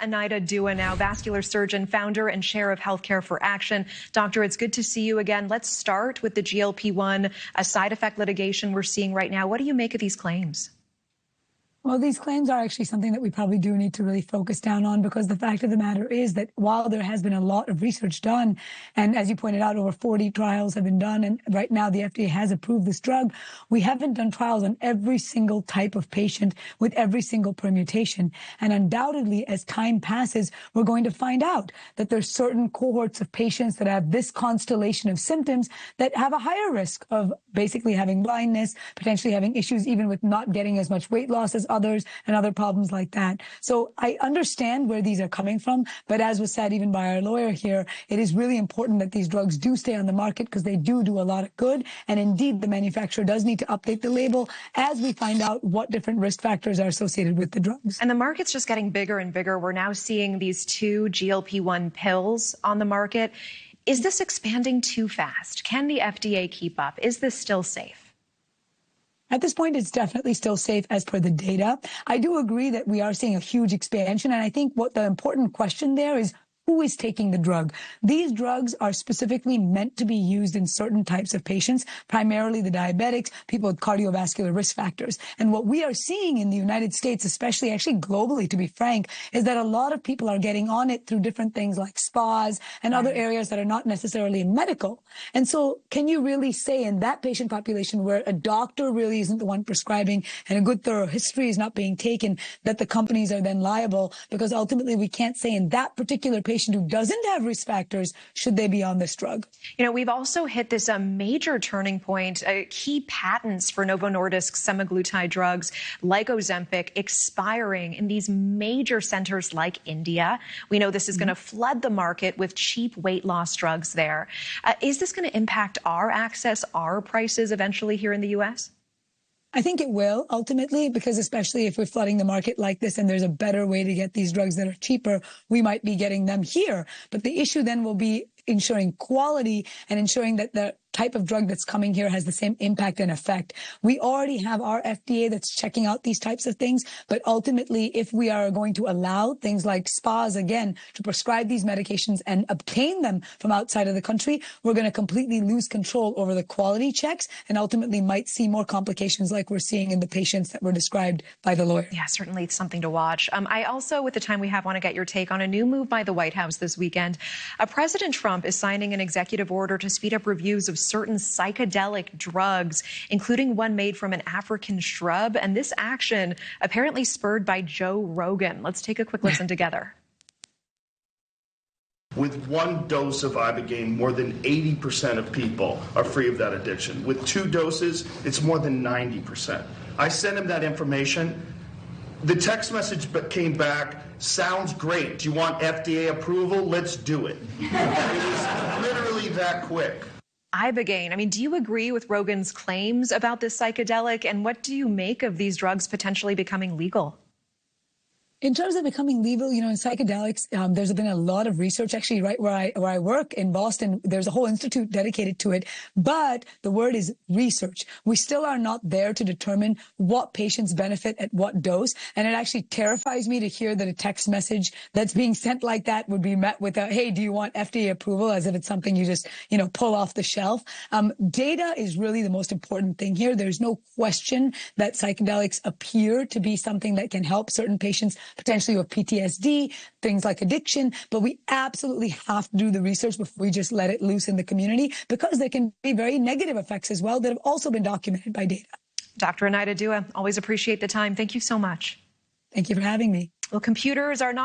Anahita Dua now, vascular surgeon, founder and chair of Healthcare for Action. Doctor, it's good to see you again. Let's start with the GLP-1 side effect litigation we're seeing right now. What do you make of these claims? Well, these claims are actually something that we probably do need to really focus down on, because the fact of the matter is that while there has been a lot of research done, and as you pointed out, over 40 trials have been done, and right now the FDA has approved this drug, we haven't done trials on every single type of patient with every single permutation. And undoubtedly, as time passes, we're going to find out that there's certain cohorts of patients that have this constellation of symptoms that have a higher risk of basically having blindness, potentially having issues even with not getting as much weight loss as others, and other problems like that. So I understand where these are coming from, but as was said even by our lawyer here, it is really important that these drugs do stay on the market, because they do a lot of good. And indeed, the manufacturer does need to update the label as we find out what different risk factors are associated with the drugs. And the market's just getting bigger and bigger. We're now seeing these 2 GLP-1 pills on the market. Is this expanding too fast? Can the FDA keep up? Is this still safe? At this point, it's definitely still safe as per the data. I do agree that we are seeing a huge expansion. And I think what the important question there is, who is taking the drug? These drugs are specifically meant to be used in certain types of patients, primarily the diabetics, people with cardiovascular risk factors. And what we are seeing in the United States, especially actually globally, to be frank, is that a lot of people are getting on it through different things like spas and other areas that are not necessarily medical. And so can you really say in that patient population where a doctor really isn't the one prescribing and a good thorough history is not being taken, that the companies are then liable? Because ultimately we can't say in that particular patient who doesn't have risk factors, should they be on this drug? You know, we've also hit this major turning point. Key patents for Novo Nordisk's semaglutide drugs, like Ozempic, expiring in these major centers like India. We know this is going to flood the market with cheap weight loss drugs there. Is this going to impact our access, our prices eventually here in the U.S.? I think it will ultimately, because especially if we're flooding the market like this and there's a better way to get these drugs that are cheaper, we might be getting them here. But the issue then will be ensuring quality and ensuring that the type of drug that's coming here has the same impact and effect. We already have our FDA that's checking out these types of things, but ultimately, if we are going to allow things like spas, again, to prescribe these medications and obtain them from outside of the country, we're going to completely lose control over the quality checks and ultimately might see more complications like we're seeing in the patients that were described by the lawyer. Yeah, certainly it's something to watch. I also, with the time we have, want to get your take on a new move by the White House this weekend. President Trump is signing an executive order to speed up reviews of certain psychedelic drugs, including one made from an African shrub. And this action apparently spurred by Joe Rogan. Let's take a quick listen together. With 1 dose of Ibogaine, more than 80% of people are free of that addiction. With 2 doses, it's more than 90%. I sent him that information. The text message came back, sounds great. Do you want FDA approval? Let's do it. It was literally that quick. Ibogaine. I mean, do you agree with Rogan's claims about this psychedelic? And what do you make of these drugs potentially becoming legal? In terms of becoming legal, you know, in psychedelics, there's been a lot of research, actually, right where I work in Boston. There's a whole institute dedicated to it. But the word is research. We still are not there to determine what patients benefit at what dose. And it actually terrifies me to hear that a text message that's being sent like that would be met with a, hey, do you want FDA approval? As if it's something you just, you know, pull off the shelf. Data is really the most important thing here. There's no question that psychedelics appear to be something that can help certain patients potentially with PTSD, things like addiction, but we absolutely have to do the research before we just let it loose in the community, because there can be very negative effects as well that have also been documented by data. Dr. Anahita Dua, always appreciate the time. Thank you so much. Thank you for having me. Well, computers are not